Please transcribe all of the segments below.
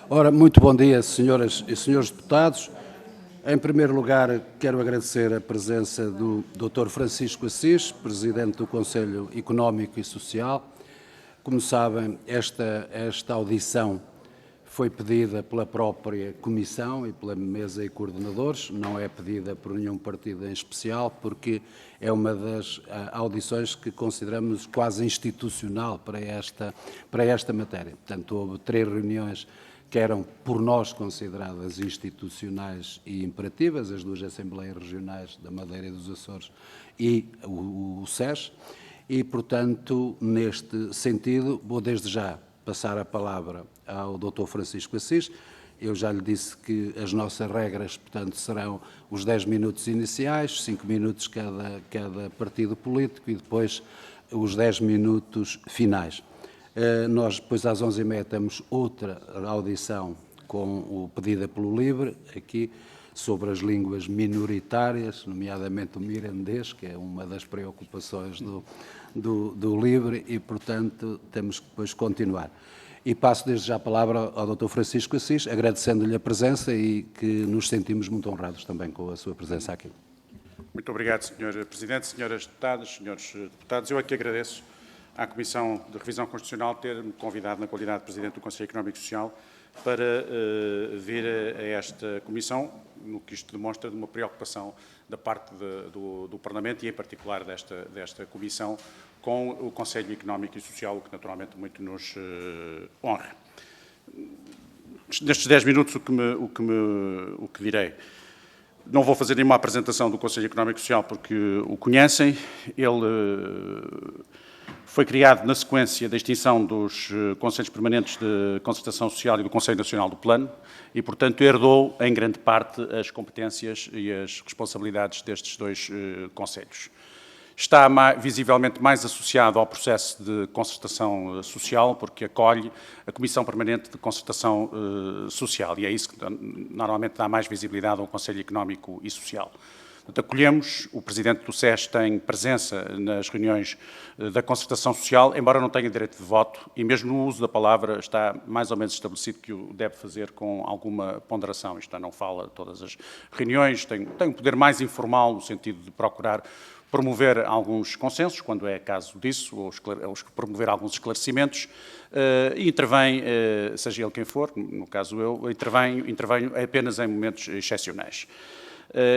Ora, muito bom dia, senhoras e senhores deputados. Em primeiro lugar, quero agradecer a presença do Dr. Francisco Assis, Presidente do Conselho Económico e Social. Como sabem, esta audição foi pedida pela própria Comissão e pela Mesa e Coordenadores, não é pedida por nenhum partido em especial, porque é uma das audições que consideramos quase institucional para esta matéria. Portanto, houve 3 reuniões que eram por nós consideradas institucionais e imperativas, as 2 Assembleias Regionais da Madeira e dos Açores e o SES, e, portanto, neste sentido, vou desde já passar a palavra ao Dr. Francisco Assis. Eu já lhe disse que as nossas regras, portanto, serão os 10 minutos iniciais, 5 minutos cada partido político e depois os 10 minutos finais. Nós, depois, às 11h30, temos outra audição pedida pelo LIVRE, aqui, sobre as línguas minoritárias, nomeadamente o mirandês, que é uma das preocupações do LIVRE, e, portanto, temos que depois continuar. E passo desde já a palavra ao Dr. Francisco Assis, agradecendo-lhe a presença e que nos sentimos muito honrados também com a sua presença aqui. Muito obrigado, Sr. Presidente, senhoras deputadas, senhores deputados. Eu aqui agradeço à Comissão de Revisão Constitucional ter-me convidado na qualidade de Presidente do Conselho Económico e Social para vir a esta Comissão, no que isto demonstra de uma preocupação da parte do Parlamento e, em particular, desta Comissão com o Conselho Económico e Social, o que naturalmente muito nos honra. Nestes 10 minutos, o que direi? Não vou fazer nenhuma apresentação do Conselho Económico e Social porque o conhecem. Ele foi criado na sequência da extinção dos Conselhos Permanentes de Concertação Social e do Conselho Nacional do Plano e, portanto, herdou, em grande parte, as competências e as responsabilidades destes 2 conselhos. Está visivelmente mais associado ao processo de concertação social, porque acolhe a Comissão Permanente de Concertação Social, e é isso que normalmente dá mais visibilidade ao Conselho Económico e Social. Portanto, acolhemos, o Presidente do SES tem presença nas reuniões da concertação social, embora não tenha direito de voto, e mesmo no uso da palavra está mais ou menos estabelecido que o deve fazer com alguma ponderação. Isto não fala todas as reuniões, tem um poder mais informal, no sentido de procurar promover alguns consensos, quando é caso disso, ou promover alguns esclarecimentos, e intervém, seja ele quem for, no caso eu, intervenho apenas em momentos excepcionais.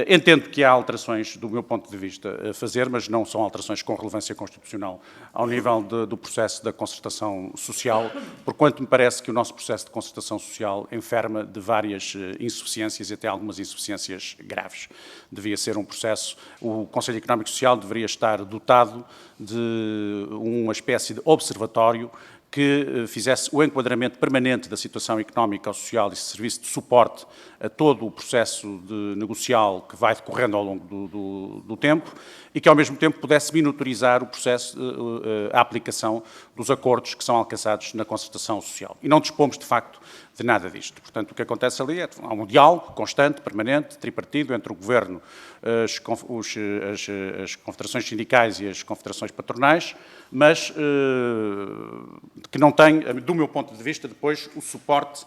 Entendo que há alterações, do meu ponto de vista, a fazer, mas não são alterações com relevância constitucional ao nível do processo da concertação social, porquanto me parece que o nosso processo de concertação social enferma de várias insuficiências e até algumas insuficiências graves. Devia ser um processo, o Conselho Económico e Social deveria estar dotado de uma espécie de observatório que fizesse o enquadramento permanente da situação económica, social e serviço de suporte a todo o processo negocial que vai decorrendo ao longo do tempo e que, ao mesmo tempo, pudesse monitorizar o processo, a aplicação dos acordos que são alcançados na concertação social. E não dispomos, de facto, de nada disto. Portanto, o que acontece ali é há um diálogo constante, permanente, tripartido entre o Governo, as confederações sindicais e as confederações patronais, mas que não tem, do meu ponto de vista, depois o suporte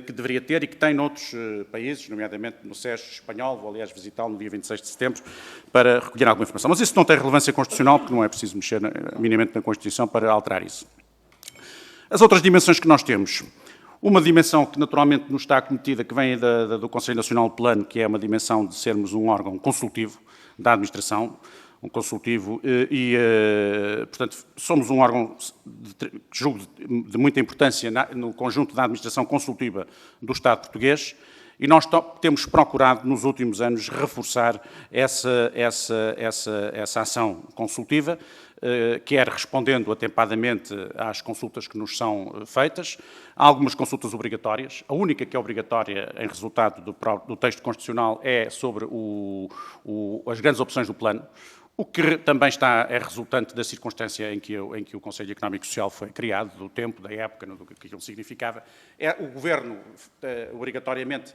que deveria ter e que tem noutros países, nomeadamente no SES espanhol, vou aliás visitá-lo no dia 26 de setembro, para recolher alguma informação. Mas isso não tem relevância constitucional, porque não é preciso mexer minimamente na Constituição para alterar isso. As outras dimensões que nós temos. Uma dimensão que naturalmente nos está acometida, que vem do Conselho Nacional do Plano, que é uma dimensão de sermos um órgão consultivo da administração, um consultivo, portanto, somos um órgão, julgo, de muita importância no conjunto da administração consultiva do Estado português, e nós temos procurado, nos últimos anos, reforçar essa ação consultiva, quer respondendo atempadamente às consultas que nos são feitas. Há algumas consultas obrigatórias. A única que é obrigatória em resultado do texto constitucional é sobre as grandes opções do plano, o que também é resultante da circunstância em que o Conselho Económico e Social foi criado, do tempo, da época, do que aquilo significava. O Governo, obrigatoriamente,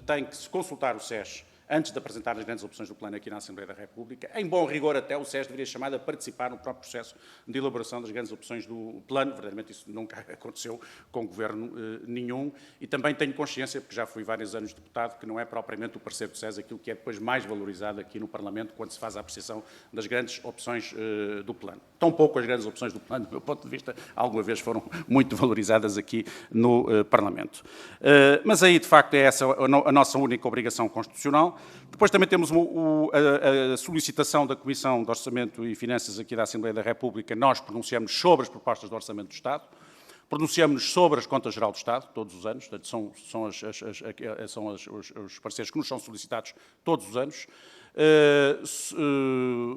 tem que se consultar o SES antes de apresentar as grandes opções do plano aqui na Assembleia da República. Em bom rigor, até o SES deveria chamar a participar no próprio processo de elaboração das grandes opções do plano. Verdadeiramente isso nunca aconteceu com governo nenhum. E também tenho consciência, porque já fui vários anos deputado, que não é propriamente o parecer do SES aquilo que é depois mais valorizado aqui no Parlamento quando se faz a apreciação das grandes opções do plano. Tão pouco as grandes opções do plano, do meu ponto de vista, alguma vez foram muito valorizadas aqui no Parlamento. Mas aí, de facto, é essa a nossa única obrigação constitucional. Depois também temos a solicitação da Comissão de Orçamento e Finanças aqui da Assembleia da República. Nós pronunciamos sobre as propostas do Orçamento do Estado, pronunciamos-nos sobre as Contas Geral do Estado, todos os anos, portanto, são os pareceres que nos são solicitados todos os anos.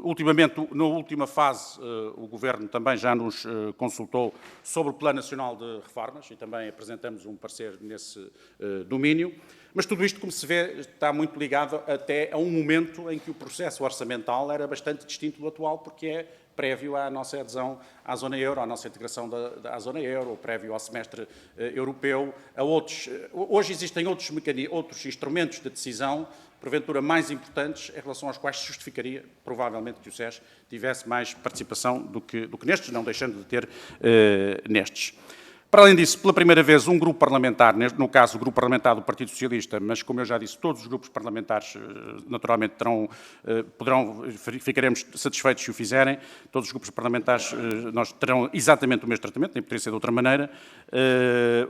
Ultimamente, na última fase, o Governo também já nos consultou sobre o Plano Nacional de Reformas e também apresentamos um parecer nesse domínio. Mas tudo isto, como se vê, está muito ligado até a um momento em que o processo orçamental era bastante distinto do atual, porque é prévio à nossa adesão à zona euro, à nossa integração à zona euro, prévio ao semestre europeu, a outros. Hoje existem outros instrumentos de decisão, porventura mais importantes, em relação aos quais se justificaria, provavelmente, que o SES tivesse mais participação do que nestes, não deixando de ter nestes. Para além disso, pela primeira vez, um grupo parlamentar, no caso o grupo parlamentar do Partido Socialista, mas como eu já disse, todos os grupos parlamentares naturalmente ficaremos satisfeitos se o fizerem, todos os grupos parlamentares nós terão exatamente o mesmo tratamento, nem poderia ser de outra maneira.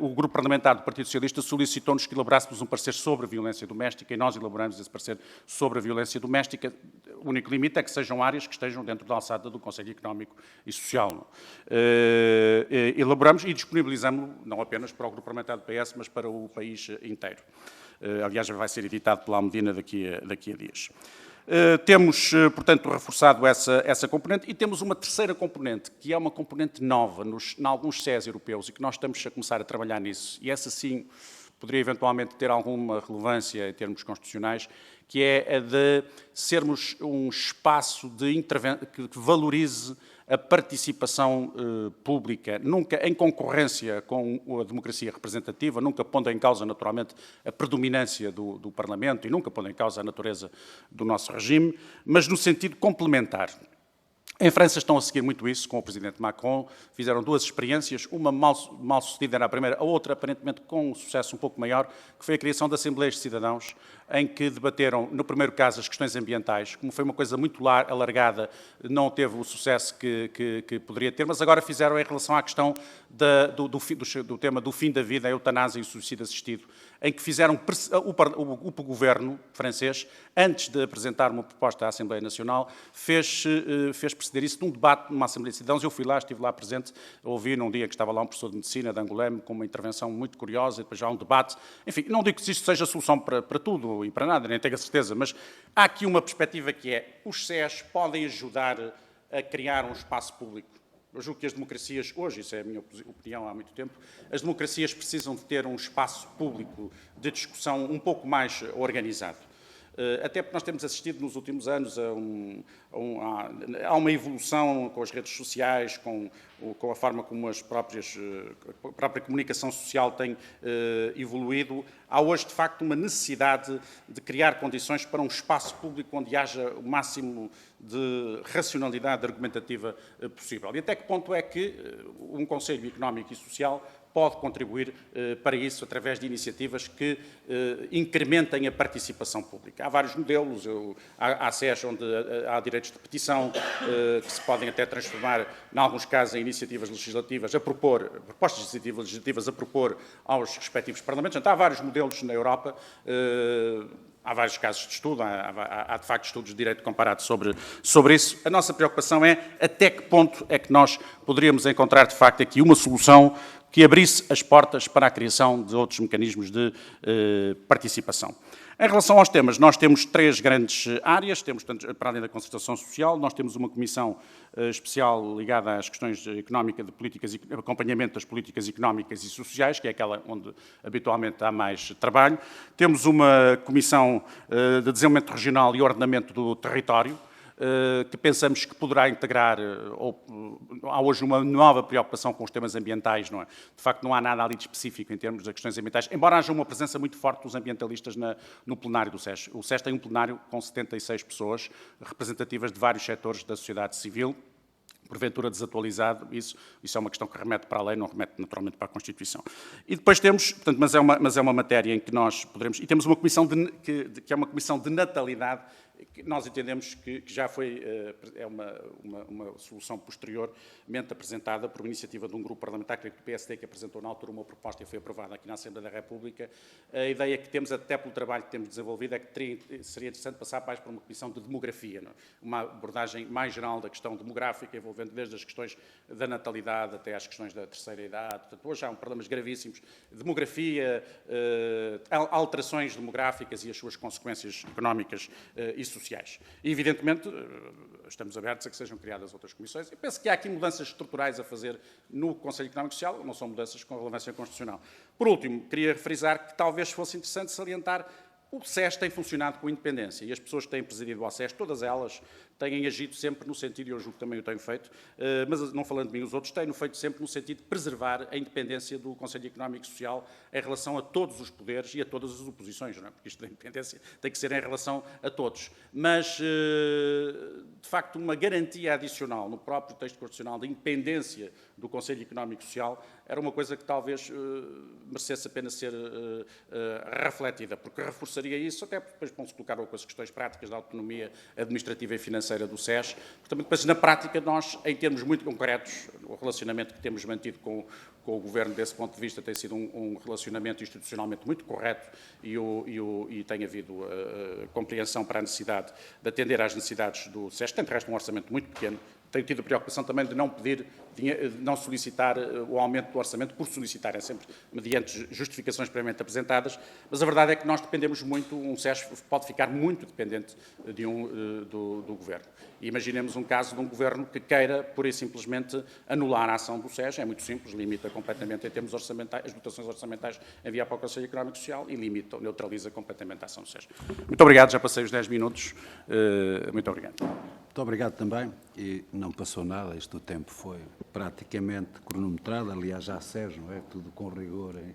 O grupo parlamentar do Partido Socialista solicitou-nos que elaborássemos um parecer sobre a violência doméstica e nós elaboramos esse parecer sobre a violência doméstica. O único limite é que sejam áreas que estejam dentro da alçada do Conselho Económico e Social. Elaboramos e disponibilizamos não apenas para o grupo parlamentar do PS, mas para o país inteiro. Aliás, vai ser editado pela Almedina daqui a dias. Temos, portanto, reforçado essa componente e temos uma terceira componente, que é uma componente nova em alguns SES europeus e que nós estamos a começar a trabalhar nisso. E essa, sim, poderia eventualmente ter alguma relevância em termos constitucionais, que é a de sermos um espaço que valorize a participação pública, nunca em concorrência com a democracia representativa, nunca pondo em causa, naturalmente, a predominância do Parlamento e nunca pondo em causa a natureza do nosso regime, mas no sentido complementar. Em França estão a seguir muito isso, com o presidente Macron, fizeram duas experiências, uma mal sucedida era a primeira, a outra aparentemente com um sucesso um pouco maior, que foi a criação de Assembleias de Cidadãos, em que debateram, no primeiro caso, as questões ambientais, como foi uma coisa muito alargada, não teve o sucesso que poderia ter, mas agora fizeram em relação à questão do tema do fim da vida, a eutanásia e o suicídio assistido, em que fizeram o governo francês, antes de apresentar uma proposta à Assembleia Nacional, fez preceder isso num debate numa Assembleia de Cidadãos. Eu fui lá, estive lá presente, ouvi num dia que estava lá um professor de Medicina de Angoulême, com uma intervenção muito curiosa, e depois já um debate. Enfim, não digo que isto seja a solução para tudo e para nada, nem tenho a certeza, mas há aqui uma perspectiva que é, os SES podem ajudar a criar um espaço público. Eu julgo que as democracias, hoje, isso é a minha opinião há muito tempo, as democracias precisam de ter um espaço público de discussão um pouco mais organizado. Até porque nós temos assistido nos últimos anos a uma evolução com as redes sociais, com a forma como a própria comunicação social tem evoluído. Há hoje, de facto, uma necessidade de criar condições para um espaço público onde haja o máximo de racionalidade argumentativa possível. E até que ponto é que um Conselho Económico e Social pode contribuir para isso através de iniciativas que incrementem a participação pública. Há vários modelos, há SES onde há direitos de petição, que se podem até transformar, em alguns casos, em iniciativas legislativas, propostas legislativas a propor aos respectivos parlamentos. Então, há vários modelos na Europa. Há vários casos de estudo, há de facto estudos de direito comparado sobre isso. A nossa preocupação é até que ponto é que nós poderíamos encontrar, de facto, aqui uma solução que abrisse as portas para a criação de outros mecanismos de participação. Em relação aos temas, nós temos três grandes áreas, temos, para além da concertação social, nós temos uma comissão especial ligada às questões económicas, de políticas, acompanhamento das políticas económicas e sociais, que é aquela onde habitualmente há mais trabalho. Temos uma comissão de desenvolvimento regional e ordenamento do território, que pensamos que poderá integrar, há hoje uma nova preocupação com os temas ambientais, não é? De facto, não há nada ali de específico em termos das questões ambientais, embora haja uma presença muito forte dos ambientalistas no plenário do SES. O SES tem um plenário com 76 pessoas, representativas de vários setores da sociedade civil, porventura desatualizado, isso é uma questão que remete para a lei, não remete naturalmente para a Constituição. E depois temos, portanto, mas é uma matéria em que nós poderemos, e temos uma comissão que é uma comissão de natalidade, que nós entendemos que já foi, é uma solução posteriormente apresentada por iniciativa de um grupo parlamentar, que é do PSD, que apresentou na altura uma proposta e foi aprovada aqui na Assembleia da República. A ideia que temos, até pelo trabalho que temos desenvolvido, é que seria interessante passar mais para uma comissão de demografia, não é? Uma abordagem mais geral da questão demográfica, envolvendo desde as questões da natalidade até às questões da terceira idade. Portanto, hoje há problemas gravíssimos, demografia, alterações demográficas e as suas consequências económicas e sociais. E, evidentemente, estamos abertos a que sejam criadas outras comissões. Eu penso que há aqui mudanças estruturais a fazer no Conselho Económico e Social, não são mudanças com relevância constitucional. Por último, queria frisar que talvez fosse interessante salientar o SES tem funcionado com independência e as pessoas que têm presidido o SES, todas elas, têm agido sempre no sentido, e eu julgo que também o tenho feito, mas não falando de mim, os outros têm feito sempre no sentido de preservar a independência do Conselho Económico e Social em relação a todos os poderes e a todas as oposições, não é? Porque isto da independência tem que ser em relação a todos. Mas, de facto, uma garantia adicional no próprio texto constitucional de independência do Conselho Económico e Social era uma coisa que talvez merecesse a pena ser refletida, porque reforçaria isso, até porque depois vão-se colocar outras questões práticas da autonomia administrativa e financeira do SES. Portanto, depois, na prática, nós, em termos muito concretos, o relacionamento que temos mantido com o Governo, desse ponto de vista, tem sido um relacionamento institucionalmente muito correto e tem havido compreensão para a necessidade de atender às necessidades do SES. Tem, de resto, um orçamento muito pequeno. Tenho tido a preocupação também de não pedir, de não solicitar o aumento do orçamento por solicitar, é sempre mediante justificações previamente apresentadas, mas a verdade é que nós dependemos muito, um SES pode ficar muito dependente do Governo. E imaginemos um caso de um Governo que queira, pura e simplesmente, anular a ação do SES, é muito simples, limita completamente em termos orçamentais, as dotações orçamentais enviar para o Conselho Económico e Social e limita, neutraliza completamente a ação do SES. Muito obrigado, já passei os 10 minutos, muito obrigado. Muito obrigado também, e não passou nada, isto o tempo foi praticamente cronometrado, aliás já Sérgio, não é? Tudo com rigor e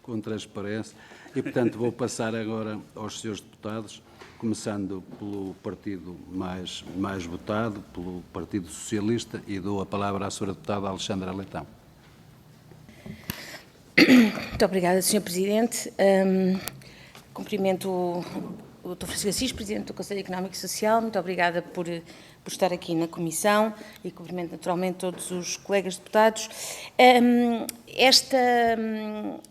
com transparência, e portanto vou passar agora aos senhores deputados, começando pelo partido mais votado, pelo Partido Socialista, e dou a palavra à senhora deputada Alexandra Leitão. Muito obrigada, Sr. Presidente. Cumprimento o Dr. Francisco Assis, Presidente do Conselho Económico e Social. Muito obrigada por estar aqui na Comissão e cumprimento naturalmente todos os colegas deputados.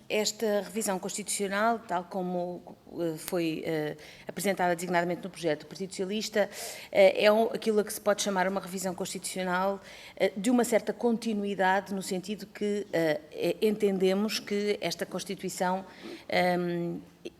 Esta revisão constitucional, tal como foi apresentada designadamente no projeto do Partido Socialista, é aquilo a que se pode chamar uma revisão constitucional de uma certa continuidade, no sentido que entendemos que esta Constituição,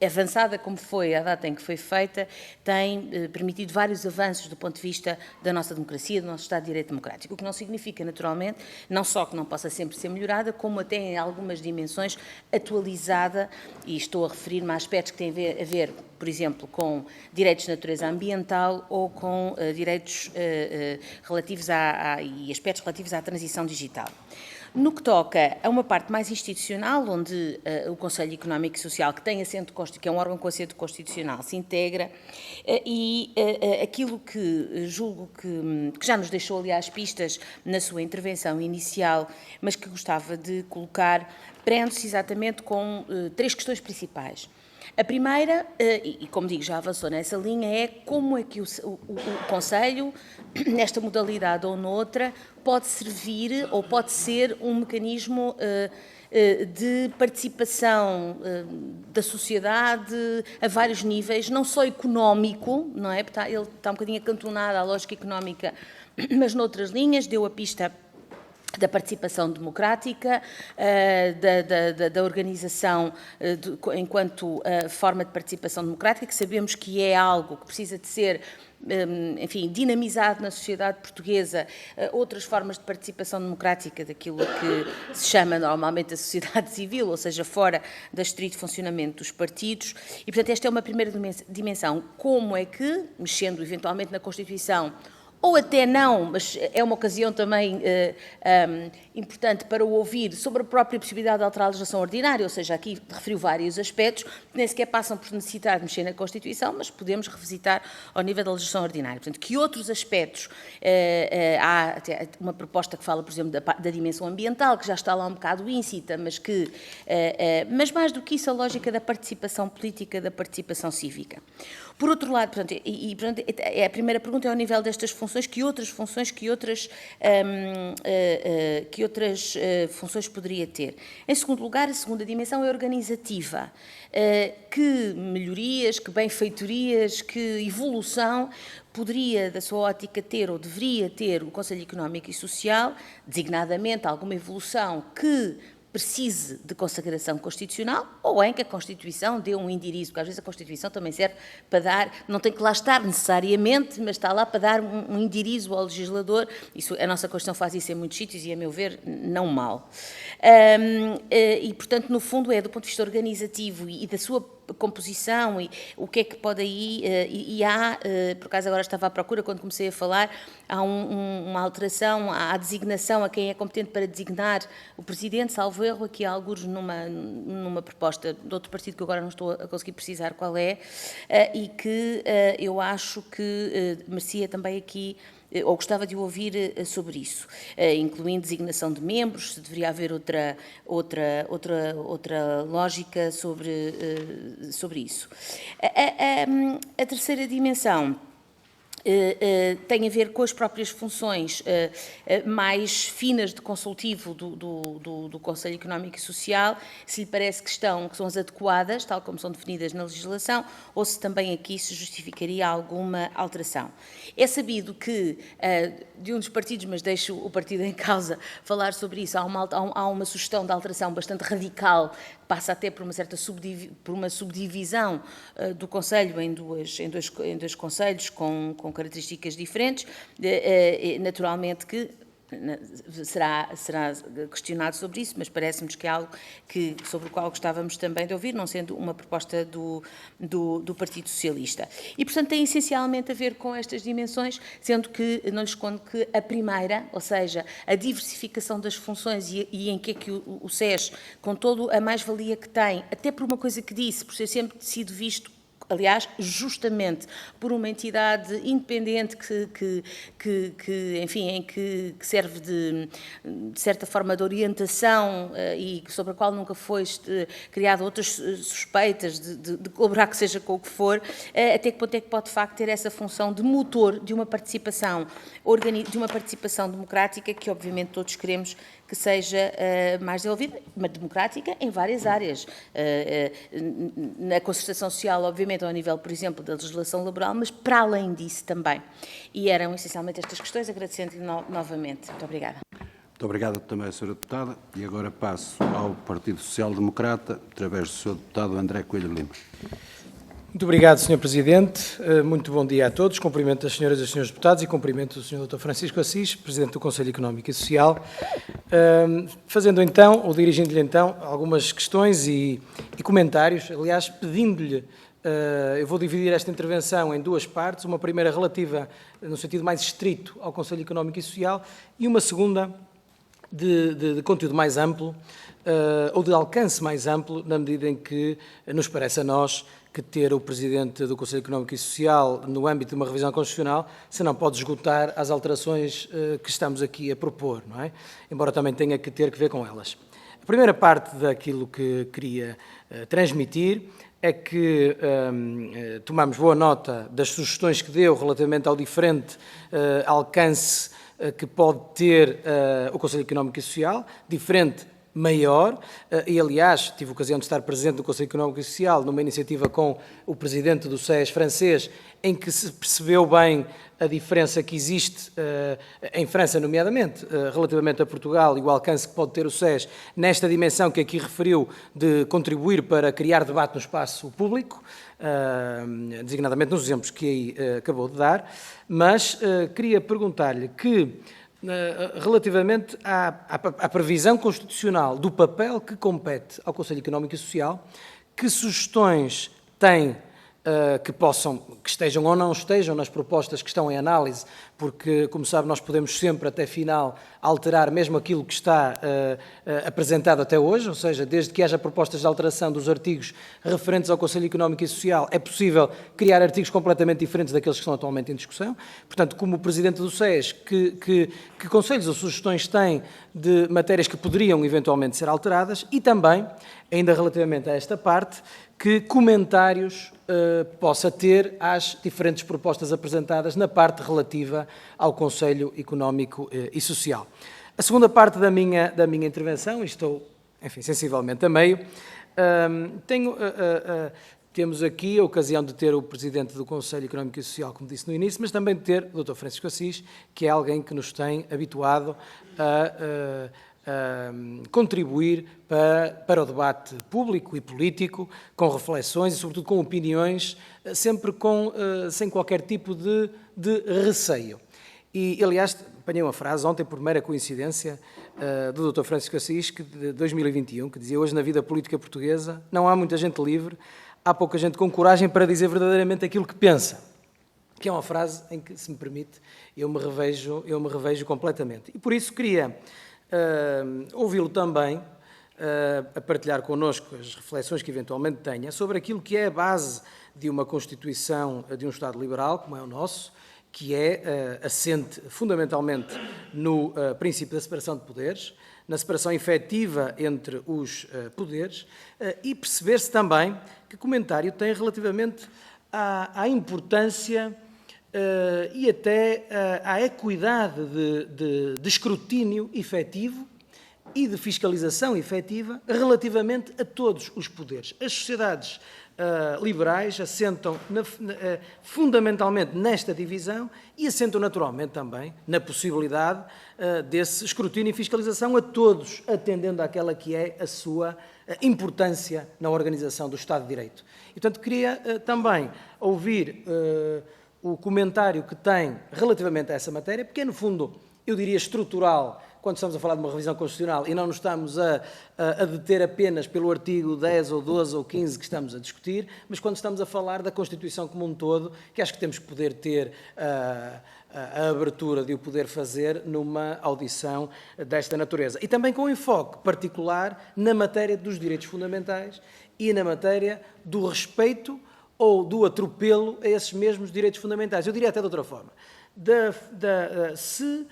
avançada como foi a data em que foi feita, tem permitido vários avanços do ponto de vista da nossa democracia, do nosso Estado de Direito Democrático, o que não significa, naturalmente, não só que não possa sempre ser melhorada, como até em algumas dimensões atualizada, e estou a referir-me a aspectos que têm a ver, por exemplo, com direitos de natureza ambiental ou com direitos relativos e aspectos relativos à transição digital. No que toca a uma parte mais institucional, onde o Conselho Económico e Social, que tem assento, que é um órgão com assento constitucional, se integra, e aquilo que julgo que já nos deixou, aliás, pistas na sua intervenção inicial, mas que gostava de colocar, prende-se exatamente com três questões principais. A primeira, e como digo, já avançou nessa linha, é como é que o Conselho, nesta modalidade ou noutra, pode servir ou pode ser um mecanismo de participação da sociedade a vários níveis, não só económico, não é? Ele está um bocadinho acantonado à lógica económica, mas noutras linhas, deu a pista da participação democrática, da organização enquanto forma de participação democrática, que sabemos que é algo que precisa de ser, enfim, dinamizado na sociedade portuguesa, outras formas de participação democrática daquilo que se chama normalmente a sociedade civil, ou seja, fora do estrito funcionamento dos partidos. E, portanto, esta é uma primeira dimensão. Como é que, mexendo eventualmente na Constituição, ou até não, mas é uma ocasião também importante para o ouvir sobre a própria possibilidade de alterar a legislação ordinária, ou seja, aqui referiu vários aspectos, que nem sequer passam por necessitar de mexer na Constituição, mas podemos revisitar ao nível da legislação ordinária. Portanto, que outros aspectos, há até uma proposta que fala, por exemplo, da dimensão ambiental, que já está lá um bocado íncita, mas que, mas mais do que isso, a lógica da participação política, da participação cívica. Por outro lado, portanto, a primeira pergunta é ao nível destas funções, que outras funções poderia ter? Em segundo lugar, a segunda dimensão é organizativa. Que melhorias, que benfeitorias, que evolução poderia, da sua ótica, ter ou deveria ter o Conselho Económico e Social, designadamente alguma evolução que precise de consagração constitucional, ou em que a Constituição dê um indirizo, porque às vezes a Constituição também serve para dar, não tem que lá estar necessariamente, mas está lá para dar um indirizo ao legislador. Isso, a nossa Constituição faz isso em muitos sítios e, a meu ver, não mal. E, portanto, no fundo, é do ponto de vista organizativo e da sua composição e o que é que pode aí, e há, por acaso agora estava à procura, quando comecei a falar, há uma alteração à designação, a quem é competente para designar o Presidente, salvo erro, aqui há alguns numa proposta de outro partido que agora não estou a conseguir precisar qual é, e que eu acho que merecia também aqui, ou gostava de ouvir sobre isso, incluindo designação de membros, se deveria haver outra lógica sobre isso. A terceira dimensão tem a ver com as próprias funções mais finas de consultivo do Conselho Económico e Social, se lhe parece que são as adequadas, tal como são definidas na legislação, ou se também aqui se justificaria alguma alteração. É sabido que, de um dos partidos, mas deixo o partido em causa falar sobre isso, há uma sugestão de alteração bastante radical, que passa até por uma certa subdivisão do Conselho em dois conselhos com características diferentes, naturalmente que será questionado sobre isso, mas parece-nos que é algo sobre o qual gostávamos também de ouvir, não sendo uma proposta do Partido Socialista. E, portanto, tem essencialmente a ver com estas dimensões, sendo que não lhes escondo que a primeira, ou seja, a diversificação das funções e em que é que o SES, com toda a mais-valia que tem, até por uma coisa que disse, por ser sempre sido visto, aliás, justamente por uma entidade independente enfim, que serve de certa forma de orientação e sobre a qual nunca foi criada outras suspeitas de colaborar, que seja com o que for, até que ponto é que pode de facto ter essa função de motor de uma participação democrática que obviamente todos queremos que seja mais desenvolvida, mas democrática em várias áreas. Na concertação social, obviamente, ao nível, por exemplo, da legislação laboral, mas para além disso também. E eram essencialmente estas questões, agradecendo-lhe novamente. Muito obrigada. Muito obrigado também, Sra. Deputada. E agora passo ao Partido Social Democrata, através do Sr. Deputado André Coelho Lima. Muito obrigado, Sr. Presidente. Muito bom dia a todos. Cumprimento as senhoras e os senhores deputados e cumprimento o Sr. Dr. Francisco Assis, Presidente do Conselho Económico e Social. Fazendo então, ou dirigindo-lhe então, algumas questões e comentários, aliás, pedindo-lhe, eu vou dividir esta intervenção em duas partes, uma primeira relativa, no sentido mais estrito, ao Conselho Económico e Social, e uma segunda de conteúdo mais amplo, ou de alcance mais amplo, na medida em que nos parece a nós que ter o Presidente do Conselho Económico e Social no âmbito de uma revisão constitucional, se não pode esgotar as alterações que estamos aqui a propor, não é? Embora também tenha que ter que ver com elas. A primeira parte daquilo que queria transmitir é que tomamos boa nota das sugestões que deu relativamente ao diferente alcance que pode ter o Conselho Económico e Social, diferente maior, e aliás tive a ocasião de estar presente no Conselho Económico e Social numa iniciativa com o Presidente do SES francês, em que se percebeu bem a diferença que existe em França, nomeadamente, relativamente a Portugal, e o alcance que pode ter o SES nesta dimensão que aqui referiu de contribuir para criar debate no espaço público, designadamente nos exemplos que aí acabou de dar, mas queria perguntar-lhe que, relativamente à previsão constitucional do papel que compete ao Conselho Económico e Social, que sugestões tem que estejam ou não estejam nas propostas que estão em análise, porque, como sabe, nós podemos sempre, até final, alterar mesmo aquilo que está apresentado até hoje, ou seja, desde que haja propostas de alteração dos artigos referentes ao Conselho Económico e Social, é possível criar artigos completamente diferentes daqueles que estão atualmente em discussão. Portanto, como Presidente do SES, que conselhos ou sugestões tem de matérias que poderiam eventualmente ser alteradas e também, ainda relativamente a esta parte, que comentários possa ter às diferentes propostas apresentadas na parte relativa ao Conselho Económico e Social. A segunda parte da minha intervenção, e estou, enfim, sensivelmente a meio, temos aqui a ocasião de ter o Presidente do Conselho Económico e Social, como disse no início, mas também de ter o Dr. Francisco Assis, que é alguém que nos tem habituado a contribuir para o debate público e político, com reflexões e, sobretudo, com opiniões, sempre sem qualquer tipo de receio. E, aliás, apanhei uma frase ontem, por mera coincidência, do Dr. Francisco Assis, de 2021, que dizia: hoje na vida política portuguesa não há muita gente livre, há pouca gente com coragem para dizer verdadeiramente aquilo que pensa. Que é uma frase em que, se me permite, eu me revejo completamente. E por isso queria ouvi-lo também a partilhar connosco as reflexões que eventualmente tenha sobre aquilo que é a base de uma Constituição de um Estado liberal, como é o nosso, que é assente fundamentalmente no princípio da separação de poderes, na separação efetiva entre os poderes, e perceber-se também que comentário tem relativamente à importância e até à equidade de escrutínio efetivo e de fiscalização efetiva relativamente a todos os poderes. As sociedades liberais assentam fundamentalmente nesta divisão e assentam naturalmente também na possibilidade desse escrutínio e fiscalização a todos, atendendo àquela que é a sua importância na organização do Estado de Direito. E, portanto, queria também ouvir o comentário que tem relativamente a essa matéria, porque é, no fundo, eu diria estrutural, quando estamos a falar de uma revisão constitucional e não nos estamos a deter apenas pelo artigo 10 ou 12 ou 15 que estamos a discutir, mas quando estamos a falar da Constituição como um todo, que acho que temos que poder ter a abertura de o poder fazer numa audição desta natureza. E também com enfoque particular na matéria dos direitos fundamentais e na matéria do respeito ou do atropelo a esses mesmos direitos fundamentais. Eu diria até de outra forma. Se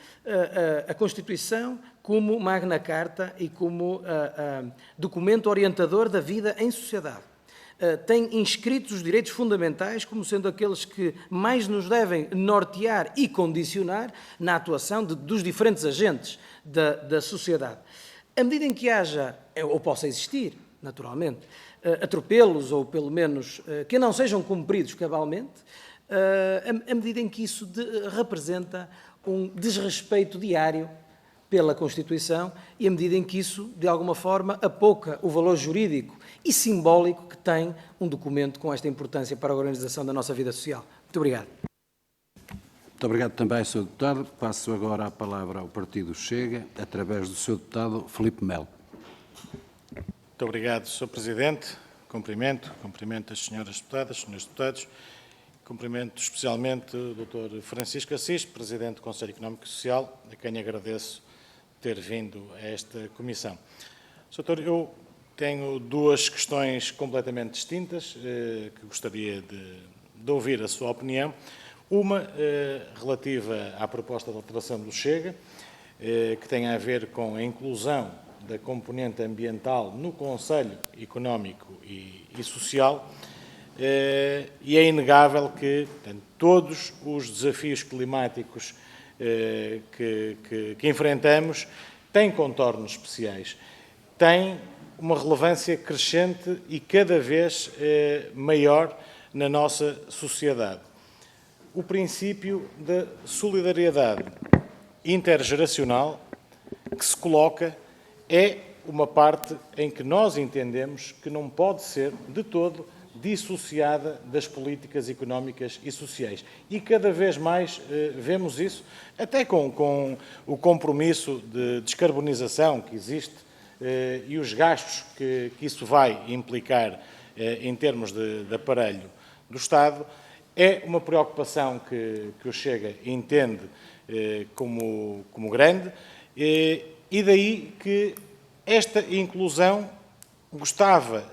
a Constituição, como Magna Carta e como documento orientador da vida em sociedade, tem inscritos os direitos fundamentais como sendo aqueles que mais nos devem nortear e condicionar na atuação dos diferentes agentes da sociedade. À medida em que haja, ou possa existir, naturalmente, atropelos ou, pelo menos, que não sejam cumpridos cabalmente, à medida em que isso representa um desrespeito diário pela Constituição e à medida em que isso, de alguma forma, apoca o valor jurídico e simbólico que tem um documento com esta importância para a organização da nossa vida social. Muito obrigado. Muito obrigado também, Sr. Deputado. Passo agora a palavra ao Partido Chega, através do Sr. Deputado Filipe Melo. Muito obrigado, Sr. Presidente. Cumprimento as senhoras deputadas, senhores deputados. Cumprimento especialmente o Dr. Francisco Assis, Presidente do Conselho Económico e Social, a quem agradeço ter vindo a esta comissão. Sr. Doutor, eu tenho duas questões completamente distintas que gostaria de ouvir a sua opinião. Uma relativa à proposta de alteração do Chega, que tem a ver com a inclusão da componente ambiental no Conselho Económico e Social. E é inegável que todos os desafios climáticos que enfrentamos têm contornos especiais, tem uma relevância crescente e cada vez maior na nossa sociedade. O princípio da solidariedade intergeracional que se coloca é uma parte em que nós entendemos que não pode ser de todo dissociada das políticas económicas e sociais. E cada vez mais vemos isso, até com o compromisso de descarbonização que existe e os gastos que isso vai implicar em termos de aparelho do Estado. É uma preocupação que o Chega entende como grande e daí que esta inclusão gostava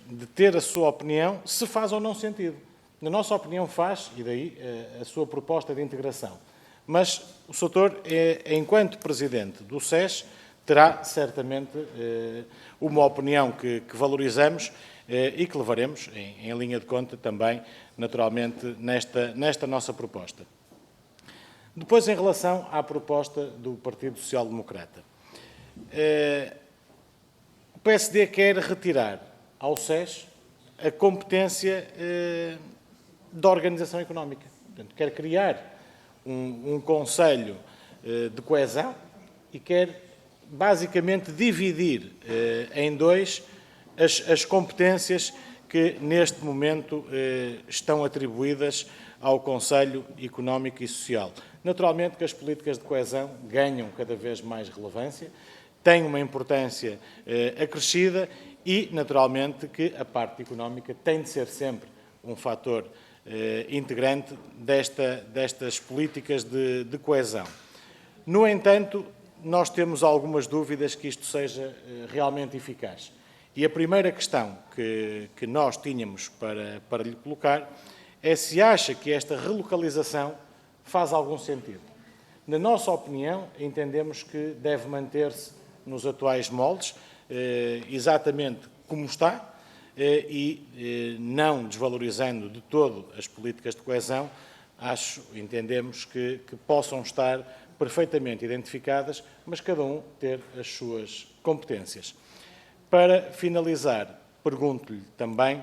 de ter a sua opinião, se faz ou não sentido. Na nossa opinião faz, e daí a sua proposta de integração. Mas o Sr. Doutor, enquanto Presidente do SES, terá certamente uma opinião que valorizamos e que levaremos em linha de conta também, naturalmente, nesta nossa proposta. Depois, em relação à proposta do Partido Social Democrata. O PSD quer retirar ao SES a competência da organização económica. Portanto, quer criar um Conselho de Coesão e quer, basicamente, dividir em dois as competências que, neste momento, estão atribuídas ao Conselho Económico e Social. Naturalmente que as políticas de coesão ganham cada vez mais relevância, têm uma importância acrescida e, naturalmente, que a parte económica tem de ser sempre um fator integrante destas políticas de coesão. No entanto, nós temos algumas dúvidas que isto seja realmente eficaz. E a primeira questão que nós tínhamos para lhe colocar é se acha que esta relocalização faz algum sentido. Na nossa opinião, entendemos que deve manter-se nos atuais moldes, exatamente como está, e não desvalorizando de todo as políticas de coesão, entendemos que possam estar perfeitamente identificadas, mas cada um ter as suas competências. Para finalizar, pergunto-lhe também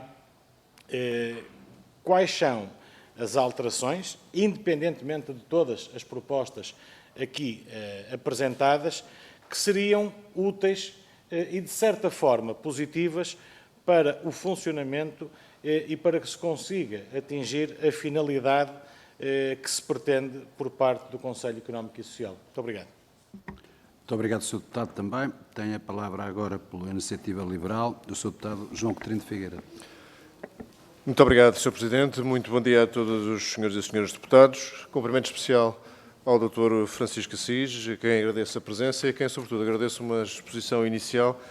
quais são as alterações, independentemente de todas as propostas aqui apresentadas, que seriam úteis e, de certa forma, positivas para o funcionamento e para que se consiga atingir a finalidade que se pretende por parte do Conselho Económico e Social. Muito obrigado. Muito obrigado, Sr. Deputado, também. Tem a palavra agora, pela Iniciativa Liberal, o Sr. Deputado João Coutinho de Figueiredo. Muito obrigado, Sr. Presidente. Muito bom dia a todos os senhores e senhores deputados. Cumprimento especial ao Dr. Francisco Assis, a quem agradeço a presença e a quem, sobretudo, agradeço uma exposição inicial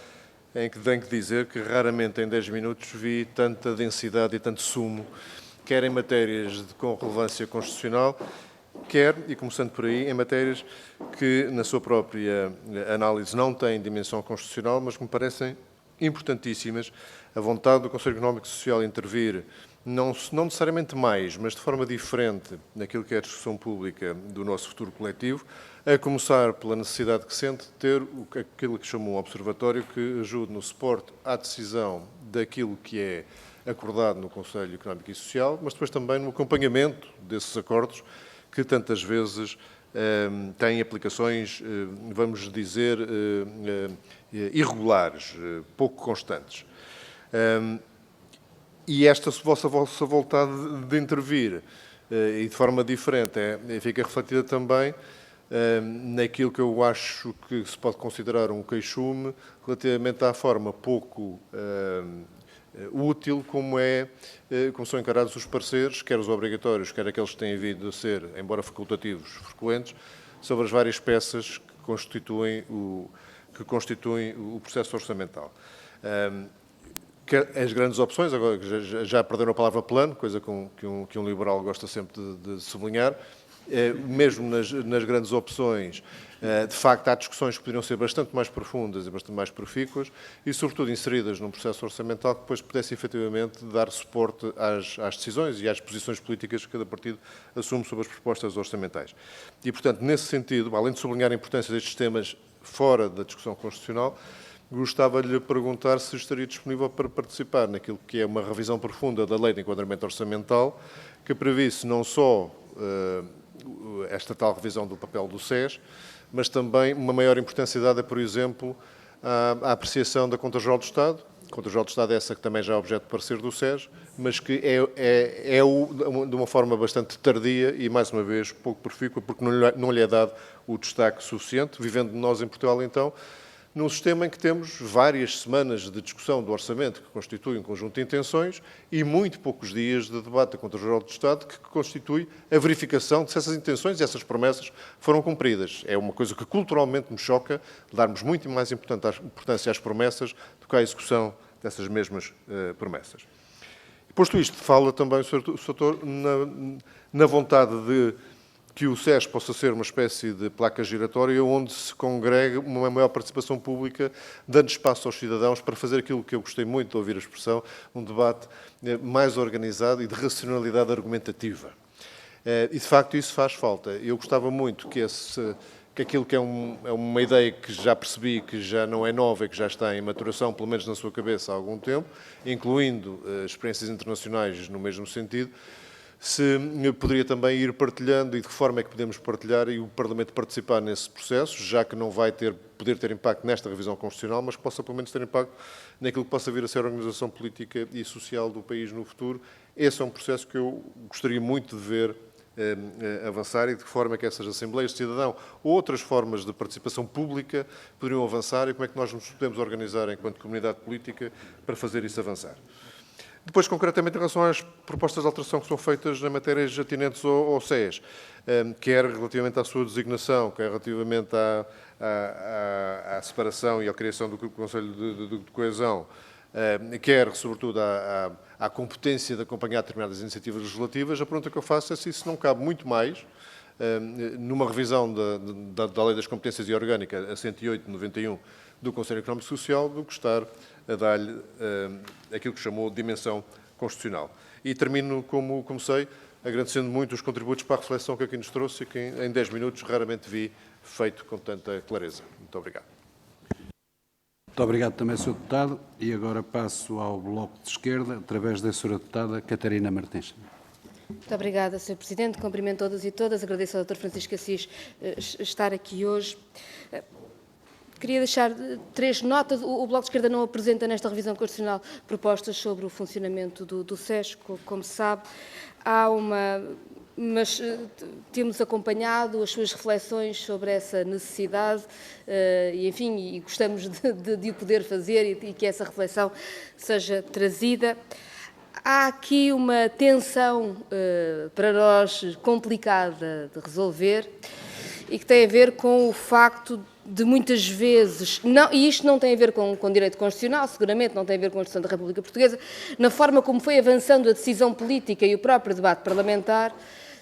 em que tenho que dizer que raramente em 10 minutos vi tanta densidade e tanto sumo, quer em matérias com relevância constitucional, quer, e começando por aí, em matérias que, na sua própria análise, não têm dimensão constitucional, mas que me parecem importantíssimas. A vontade do Conselho Económico e Social intervir, não necessariamente mais, mas de forma diferente naquilo que é a discussão pública do nosso futuro coletivo, a começar pela necessidade que sente de ter aquilo que chamou um observatório que ajude no suporte à decisão daquilo que é acordado no Conselho Económico e Social, mas depois também no acompanhamento desses acordos que tantas vezes têm aplicações, vamos dizer, irregulares, pouco constantes. E esta vossa vontade de intervir e de forma diferente fica refletida também naquilo que eu acho que se pode considerar um queixume relativamente à forma pouco útil como são encarados os pareceres, quer os obrigatórios, quer aqueles que têm vindo a ser, embora facultativos, frequentes, sobre as várias peças que constituem o processo orçamental. As grandes opções, agora já perderam a palavra plano, coisa que um liberal gosta sempre de sublinhar, mesmo nas grandes opções, de facto há discussões que poderiam ser bastante mais profundas e bastante mais profícuas e, sobretudo, inseridas num processo orçamental que depois pudesse efetivamente dar suporte às decisões e às posições políticas que cada partido assume sobre as propostas orçamentais. E, portanto, nesse sentido, além de sublinhar a importância destes temas fora da discussão constitucional, gostava de lhe perguntar se estaria disponível para participar naquilo que é uma revisão profunda da Lei de Enquadramento Orçamental, que previsse não só esta tal revisão do papel do SES, mas também uma maior importância dada, por exemplo, à apreciação da Conta Geral do Estado. A Conta Geral do Estado é essa que também já é objeto de parecer do SES, mas que de uma forma bastante tardia e, mais uma vez, pouco profícua, porque não lhe é dado o destaque suficiente, vivendo nós em Portugal, então, num sistema em que temos várias semanas de discussão do orçamento, que constitui um conjunto de intenções, e muito poucos dias de debate da Conta Geral do Estado, que constitui a verificação de se essas intenções e essas promessas foram cumpridas. É uma coisa que culturalmente me choca, darmos muito mais importância às promessas do que à execução dessas mesmas promessas. Posto isto, fala também o Sr. Doutor na vontade de que o SES possa ser uma espécie de placa giratória onde se congrega uma maior participação pública, dando espaço aos cidadãos para fazer aquilo que eu gostei muito de ouvir a expressão, um debate mais organizado e de racionalidade argumentativa. E, de facto, isso faz falta. Eu gostava muito que aquilo que é uma ideia que já percebi que já não é nova e que já está em maturação, pelo menos na sua cabeça há algum tempo, incluindo experiências internacionais no mesmo sentido, se poderia também ir partilhando e de que forma é que podemos partilhar e o Parlamento participar nesse processo, já que não vai poder ter impacto nesta revisão constitucional, mas que possa pelo menos ter impacto naquilo que possa vir a ser a organização política e social do país no futuro. Esse é um processo que eu gostaria muito de ver avançar e de que forma é que essas assembleias de cidadão ou outras formas de participação pública poderiam avançar e como é que nós nos podemos organizar enquanto comunidade política para fazer isso avançar. Depois, concretamente, em relação às propostas de alteração que são feitas em matérias atinentes ao SES, quer relativamente à sua designação, quer relativamente à separação e à criação do Conselho de Coesão, quer, sobretudo, à competência de acompanhar determinadas iniciativas legislativas, a pergunta que eu faço é se isso não cabe muito mais numa revisão da Lei das Competências e Orgânica, a 108/91, do Conselho Económico e Social, do que estar a dar-lhe aquilo que chamou de dimensão constitucional. E termino, como comecei, agradecendo muito os contributos para a reflexão que aqui nos trouxe e que em 10 minutos raramente vi feito com tanta clareza. Muito obrigado. Muito obrigado também, Sr. Deputado. E agora passo ao Bloco de Esquerda, através da Sra. Deputada Catarina Martins. Muito obrigada, Sr. Presidente. Cumprimento todas e todas. Agradeço ao Dr. Francisco Assis estar aqui hoje. Queria deixar 3 notas. O Bloco de Esquerda não apresenta nesta revisão constitucional propostas sobre o funcionamento do SES, como se sabe. Mas temos acompanhado as suas reflexões sobre essa necessidade e gostamos de o poder fazer e que essa reflexão seja trazida. Há aqui uma tensão para nós complicada de resolver e que tem a ver com o facto de muitas vezes, e isto não tem a ver com direito constitucional, seguramente não tem a ver com a Constituição da República Portuguesa, na forma como foi avançando a decisão política e o próprio debate parlamentar,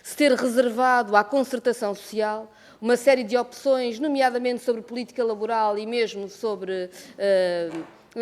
se ter reservado à concertação social uma série de opções, nomeadamente sobre política laboral e mesmo sobre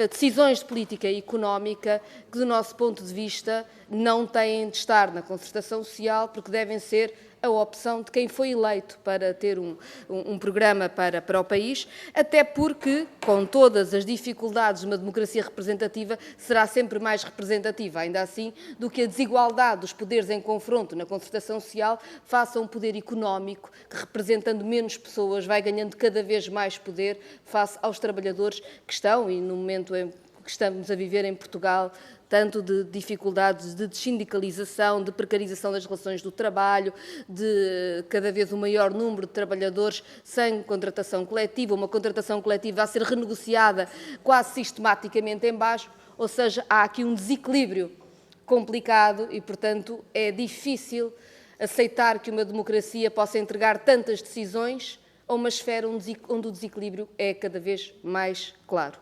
decisões de política económica, que do nosso ponto de vista não têm de estar na concertação social, porque devem ser a opção de quem foi eleito para ter um programa para o país, até porque, com todas as dificuldades, uma democracia representativa será sempre mais representativa, ainda assim, do que a desigualdade dos poderes em confronto na concertação social face a um poder económico que, representando menos pessoas, vai ganhando cada vez mais poder face aos trabalhadores que estão, e no momento em que estamos a viver em Portugal, tanto de dificuldades de desindicalização, de precarização das relações do trabalho, de cada vez um maior número de trabalhadores sem contratação coletiva, uma contratação coletiva a ser renegociada quase sistematicamente em baixo, ou seja, há aqui um desequilíbrio complicado e, portanto, é difícil aceitar que uma democracia possa entregar tantas decisões a uma esfera onde o desequilíbrio é cada vez mais claro.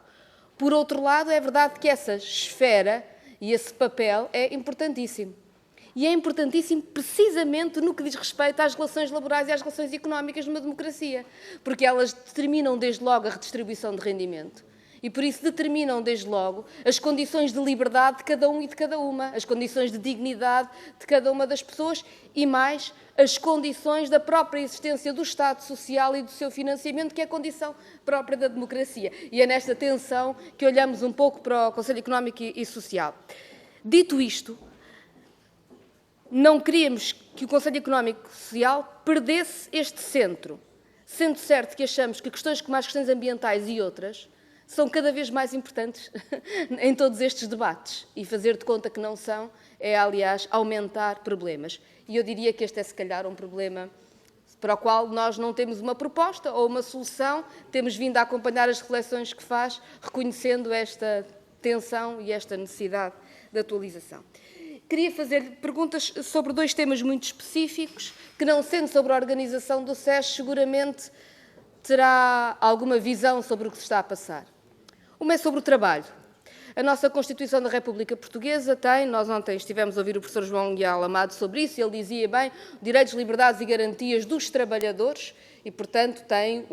Por outro lado, é verdade que essa esfera e esse papel é importantíssimo. E é importantíssimo precisamente no que diz respeito às relações laborais e às relações económicas numa democracia, porque elas determinam desde logo a redistribuição de rendimento. e por isso determinam desde logo as condições de liberdade de cada um e de cada uma, as condições de dignidade de cada uma das pessoas e mais as condições da própria existência do Estado Social e do seu financiamento, que é a condição própria da democracia. E é nesta tensão que olhamos um pouco para o Conselho Económico e Social. Dito isto, não queríamos que o Conselho Económico e Social perdesse este centro, sendo certo que achamos que questões como as questões ambientais e outras são cada vez mais importantes em todos estes debates. E fazer de conta que não são é, aliás, aumentar problemas. E eu diria que este é, se calhar, um problema para o qual nós não temos uma proposta ou uma solução, temos vindo a acompanhar as reflexões que faz, reconhecendo esta tensão e esta necessidade de atualização. Queria fazer-lhe perguntas sobre dois temas muito específicos, que não sendo sobre a organização do SES, seguramente terá alguma visão sobre o que se está a passar. Uma é sobre o trabalho. A nossa Constituição da República Portuguesa tem, nós ontem estivemos a ouvir o professor João Guial Amado sobre isso, ele dizia bem, direitos, liberdades e garantias dos trabalhadores e, portanto, tem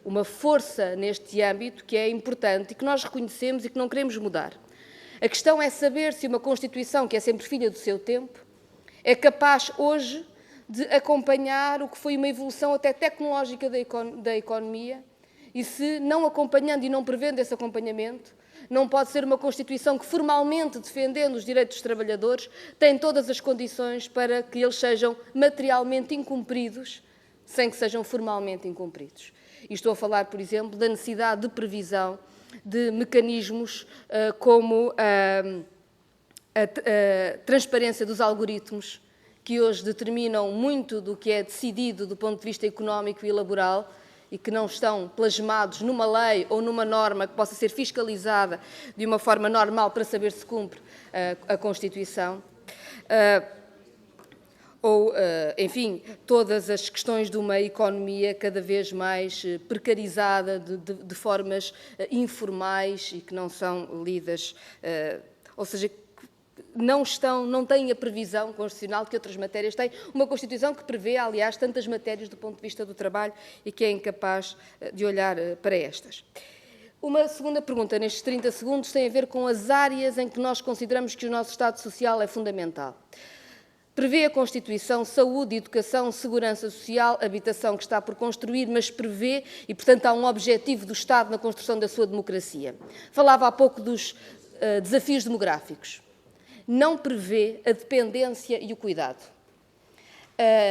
uma força neste âmbito que é importante e que nós reconhecemos e que não queremos mudar. A questão é saber se uma Constituição, que é sempre filha do seu tempo, é capaz hoje de acompanhar o que foi uma evolução até tecnológica da economia e se, não acompanhando e não prevendo esse acompanhamento, não pode ser uma Constituição que, formalmente defendendo os direitos dos trabalhadores, tem todas as condições para que eles sejam materialmente incumpridos, sem que sejam formalmente incumpridos. E estou a falar, por exemplo, da necessidade de previsão de mecanismos como a transparência dos algoritmos, que hoje determinam muito do que é decidido do ponto de vista económico e laboral e que não estão plasmados numa lei ou numa norma que possa ser fiscalizada de uma forma normal para saber se cumpre a Constituição. Enfim, todas as questões de uma economia cada vez mais precarizada, de formas informais e que não são lidas, ou seja, não têm a previsão constitucional que outras matérias têm. Uma Constituição que prevê, aliás, tantas matérias do ponto de vista do trabalho e que é incapaz de olhar para estas. Uma segunda pergunta, nestes 30 segundos, tem a ver com as áreas em que nós consideramos que o nosso Estado Social é fundamental. Prevê a Constituição saúde, educação, segurança social, habitação que está por construir, mas prevê, e portanto há um objetivo do Estado na construção da sua democracia. Falava há pouco dos desafios demográficos. Não prevê a dependência e o cuidado.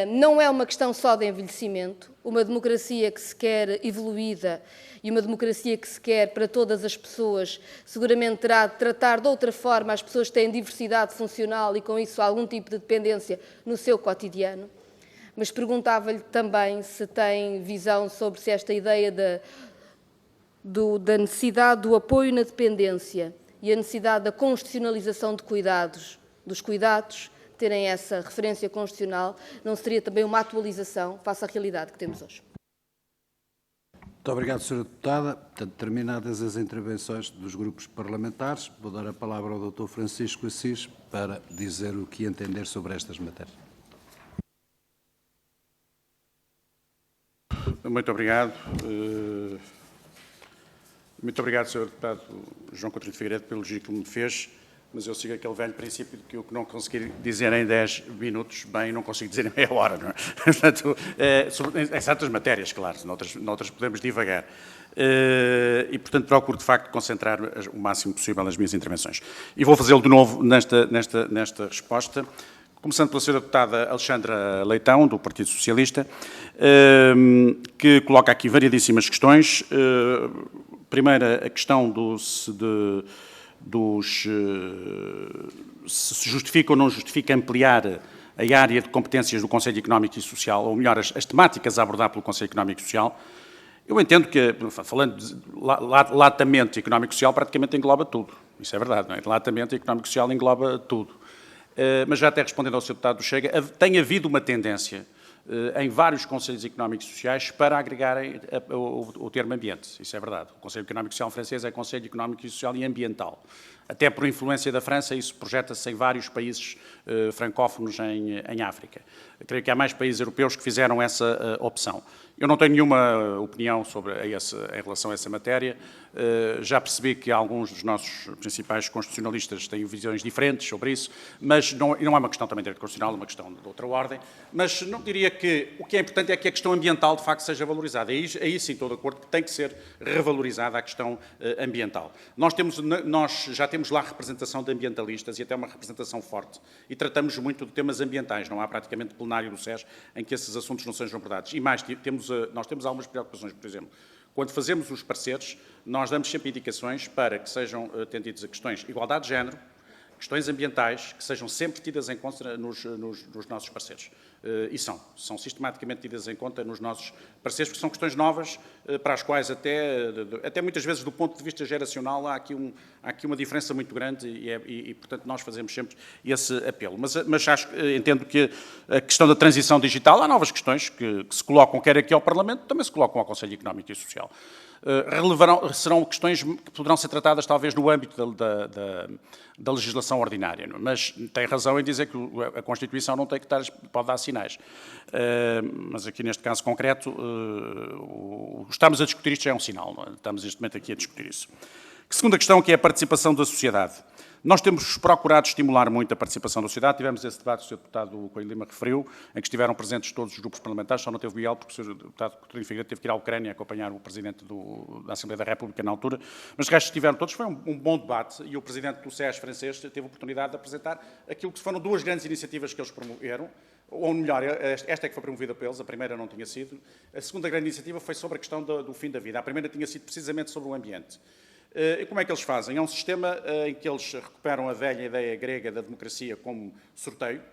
Não é uma questão só de envelhecimento. Uma democracia que se quer evoluída e uma democracia que se quer para todas as pessoas, seguramente terá de tratar de outra forma as pessoas que têm diversidade funcional e, com isso, algum tipo de dependência no seu cotidiano. Mas perguntava-lhe também se tem visão sobre se esta ideia da necessidade do apoio na dependência e a necessidade da constitucionalização de cuidados, dos cuidados, terem essa referência constitucional, não seria também uma atualização face à realidade que temos hoje? Muito obrigado, Sra. Deputada. Portanto, terminadas as intervenções dos grupos parlamentares, vou dar a palavra ao Dr. Francisco Assis para dizer o que entender sobre estas matérias. Muito obrigado. Muito obrigado, Sr. Deputado João Coutinho de Figueiredo, pelo elogio que me fez, mas eu sigo aquele velho princípio de que o que não conseguir dizer em 10 minutos, bem, não consigo dizer em meia hora, não é? Portanto, em certas matérias, claro, noutras podemos divagar. E, portanto, procuro, de facto, concentrar o máximo possível nas minhas intervenções. E vou fazê-lo de novo nesta resposta, começando pela Sra. Deputada Alexandra Leitão, do Partido Socialista, que coloca aqui variedíssimas questões. Primeira, a questão se justifica ou não justifica ampliar a área de competências do Conselho Económico e Social, ou melhor, as temáticas a abordar pelo Conselho Económico e Social. Eu entendo que, falando latamente económico e social, praticamente engloba tudo. Isso é verdade, não é? Latamente económico e social engloba tudo. Mas já até respondendo ao Sr. Deputado do Chega, tem havido uma tendência em vários Conselhos Económicos e Sociais para agregarem o termo ambiente. Isso é verdade. O Conselho Económico e Social francês é Conselho Económico e Social e Ambiental. Até por influência da França, isso projeta-se em vários países francófonos em África. creio que há mais países europeus que fizeram essa opção. Eu não tenho nenhuma opinião em relação a essa matéria. Já percebi que alguns dos nossos principais constitucionalistas têm visões diferentes sobre isso, mas não é uma questão também de direito constitucional, é uma questão de outra ordem. Mas não diria que o que é importante é que a questão ambiental, de facto, seja valorizada. Aí sim estou de acordo que tem que ser revalorizada a questão ambiental. Nós já temos lá representação de ambientalistas e até uma representação forte. E tratamos muito de temas ambientais. Não há praticamente plenário do SES em que esses assuntos não sejam abordados. E mais, nós temos algumas preocupações, por exemplo. Quando fazemos os pareceres, nós damos sempre indicações para que sejam atendidas a questões de igualdade de género, questões ambientais, que sejam sempre tidas em conta nos nossos pareceres. E são sistematicamente tidas em conta nos nossos pareceres, porque são questões novas, para as quais até muitas vezes, do ponto de vista geracional, há aqui uma diferença muito grande e, portanto, nós fazemos sempre esse apelo. Mas entendo que a questão da transição digital, há novas questões que se colocam, quer aqui ao Parlamento, também se colocam ao Conselho Económico e Social. Serão questões que poderão ser tratadas talvez no âmbito da legislação ordinária, mas tem razão em dizer que a Constituição não tem que pode dar sinais. Mas aqui neste caso concreto, estamos a discutir isto já é um sinal, não é? Estamos neste momento aqui a discutir isso. Segunda questão, que é a participação da sociedade. Nós temos procurado estimular muito a participação da sociedade. Tivemos esse debate, o Sr. Deputado Coelho Lima referiu, em que estiveram presentes todos os grupos parlamentares, só não teve o Miguel, porque o Sr. Deputado Coutinho Figueiredo teve que ir à Ucrânia acompanhar o Presidente da Assembleia da República na altura, mas de resto estiveram todos. Foi um bom debate e o Presidente do SES francês teve a oportunidade de apresentar aquilo que foram duas grandes iniciativas que eles promoveram, ou melhor, esta é que foi promovida por eles, a primeira não tinha sido. A segunda grande iniciativa foi sobre a questão do fim da vida. A primeira tinha sido precisamente sobre o ambiente. E como é que eles fazem? É um sistema em que eles recuperam a velha ideia grega da democracia como sorteio.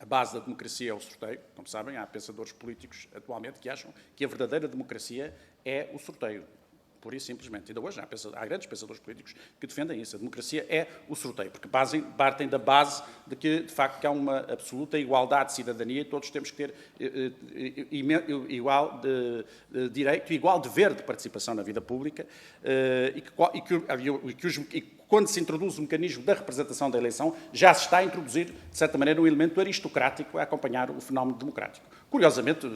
A base da democracia é o sorteio. Como sabem, há pensadores políticos atualmente que acham que a verdadeira democracia é o sorteio. Pura e simplesmente. Ainda hoje há grandes pensadores políticos que defendem isso. A democracia é o sorteio, porque partem da base de que, de facto, há uma absoluta igualdade de cidadania e todos temos que ter igual de direito e igual dever de participação na vida pública quando se introduz o mecanismo da representação da eleição, já se está a introduzir, de certa maneira, um elemento aristocrático a acompanhar o fenómeno democrático. Curiosamente,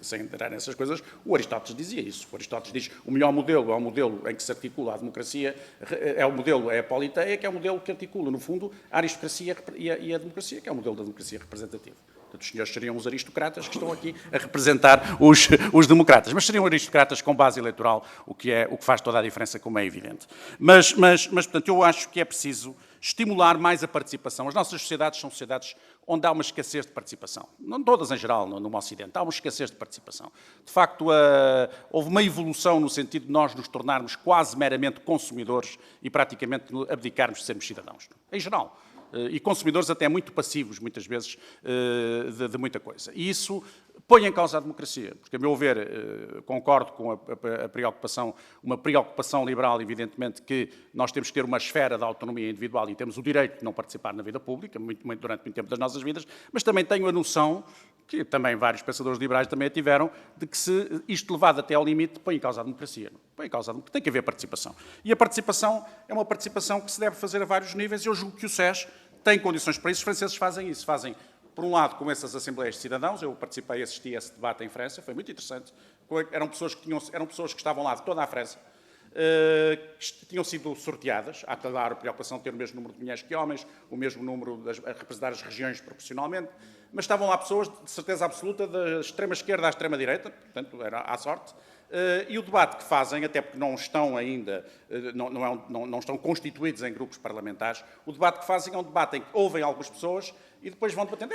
sem entrar nessas coisas, o Aristóteles dizia isso. O Aristóteles diz que o melhor modelo é o modelo em que se articula a democracia, é a politeia, que é o modelo que articula, no fundo, a aristocracia e a democracia, que é o modelo da democracia representativa. Portanto, os senhores seriam os aristocratas que estão aqui a representar os democratas, mas seriam aristocratas com base eleitoral, o que faz toda a diferença, como é evidente. Mas, portanto, eu acho que é preciso estimular mais a participação. As nossas sociedades são sociedades onde há uma escassez de participação. Não todas em geral, no Ocidente, há uma escassez de participação. De facto, houve uma evolução no sentido de nós nos tornarmos quase meramente consumidores e praticamente abdicarmos de sermos cidadãos. Em geral. E consumidores até muito passivos, muitas vezes, de muita coisa. E isso põe em causa a democracia, porque, a meu ver, concordo com a preocupação, uma preocupação liberal, evidentemente, que nós temos que ter uma esfera de autonomia individual e temos o direito de não participar na vida pública, durante muito tempo das nossas vidas, mas também tenho a noção, que também vários pensadores liberais também a tiveram, de que se isto levado até ao limite põe em causa a democracia. Põe em causa a democracia. Tem que haver participação. E a participação é uma participação que se deve fazer a vários níveis e eu julgo que o SES tem condições para isso. Os franceses fazem isso. Fazem, por um lado, com essas assembleias de cidadãos. Eu participei e assisti a esse debate em França. Foi muito interessante. Eram pessoas que estavam lá de toda a França. Que tinham sido sorteadas, há claro a preocupação de ter o mesmo número de mulheres que homens, o mesmo número a representar as regiões proporcionalmente, mas estavam lá pessoas de certeza absoluta da extrema esquerda à extrema direita, portanto era à sorte, e o debate que fazem, até porque não estão ainda, não estão constituídos em grupos parlamentares, o debate que fazem é um debate em que ouvem algumas pessoas e depois vão debatendo.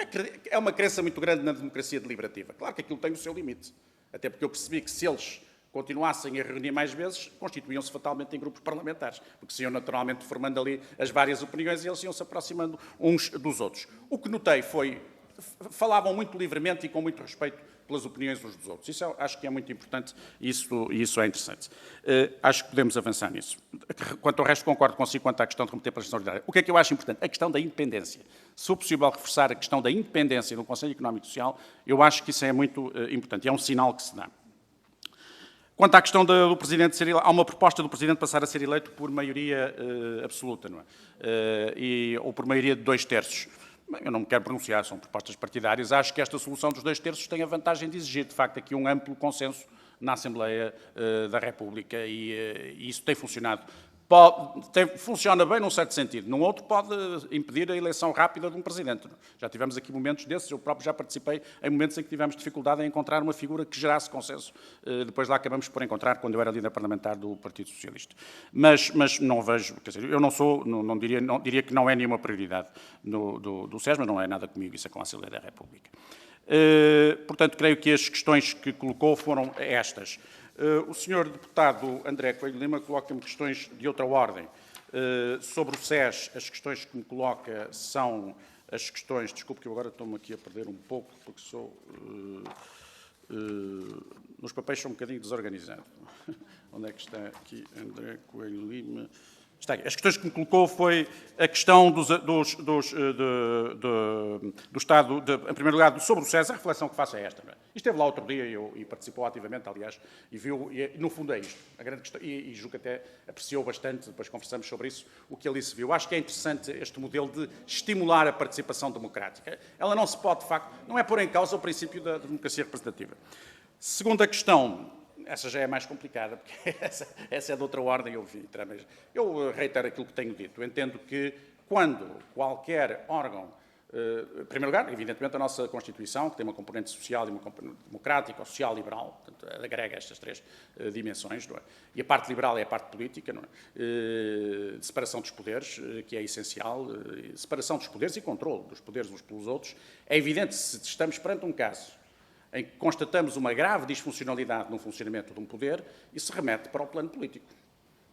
É uma crença muito grande na democracia deliberativa. Claro que aquilo tem o seu limite, até porque eu percebi que se eles continuassem a reunir mais vezes, constituíam-se fatalmente em grupos parlamentares, porque se iam naturalmente formando ali as várias opiniões e eles iam se aproximando uns dos outros. O que notei foi, falavam muito livremente e com muito respeito pelas opiniões uns dos outros. Isso acho que é muito importante e isso é interessante. Acho que podemos avançar nisso. Quanto ao resto, concordo consigo quanto à questão de remeter para a gestão ordinária. O que é que eu acho importante? A questão da independência. Se for possível reforçar a questão da independência do Conselho Económico e Social, eu acho que isso é muito importante. É um sinal que se dá. Quanto à questão do Presidente ser eleito, há uma proposta do Presidente passar a ser eleito por maioria absoluta, não é? Ou por maioria de 2/3. Bem, eu não me quero pronunciar, são propostas partidárias. Acho que esta solução dos 2/3 tem a vantagem de exigir, de facto, aqui um amplo consenso na Assembleia da República e isso tem funcionado. Funciona bem num certo sentido, num outro pode impedir a eleição rápida de um Presidente. Já tivemos aqui momentos desses, eu próprio já participei em momentos em que tivemos dificuldade em encontrar uma figura que gerasse consenso. Depois lá acabamos por encontrar, quando eu era líder parlamentar do Partido Socialista. Mas não vejo, quer dizer, eu não diria que não é nenhuma prioridade do SES, mas não é nada comigo, isso é com a Assembleia da República. Portanto, creio que as questões que colocou foram estas. O senhor deputado André Coelho Lima coloca-me questões de outra ordem. Sobre o SES, as questões que me coloca são as questões... Desculpe que eu agora estou-me aqui a perder um pouco, porque sou... nos papéis sou um bocadinho desorganizado. Onde é que está aqui André Coelho Lima? Está aqui. As questões que me colocou foi a questão do Estado, em primeiro lugar, sobre o SES, a reflexão que faço é esta. Não é? Esteve lá outro dia e participou ativamente, aliás, e viu, e no fundo é isto. A grande questão, e julgo que até apreciou bastante, depois conversamos sobre isso, o que ali se viu. Acho que é interessante este modelo de estimular a participação democrática. Ela não se pode, de facto, não é pôr em causa o princípio da democracia representativa. Segunda questão. Essa já é mais complicada, porque essa é de outra ordem, eu reitero aquilo que tenho dito. Eu entendo que quando qualquer órgão, em primeiro lugar, evidentemente a nossa Constituição, que tem uma componente social e uma componente democrática ou social-liberal, portanto, agrega estas três dimensões, não é? E a parte liberal é a parte política, não é? De separação dos poderes, que é essencial, separação dos poderes e controle dos poderes uns pelos outros. É evidente, se estamos perante um caso em que constatamos uma grave disfuncionalidade no funcionamento de um poder, isso remete para o plano político.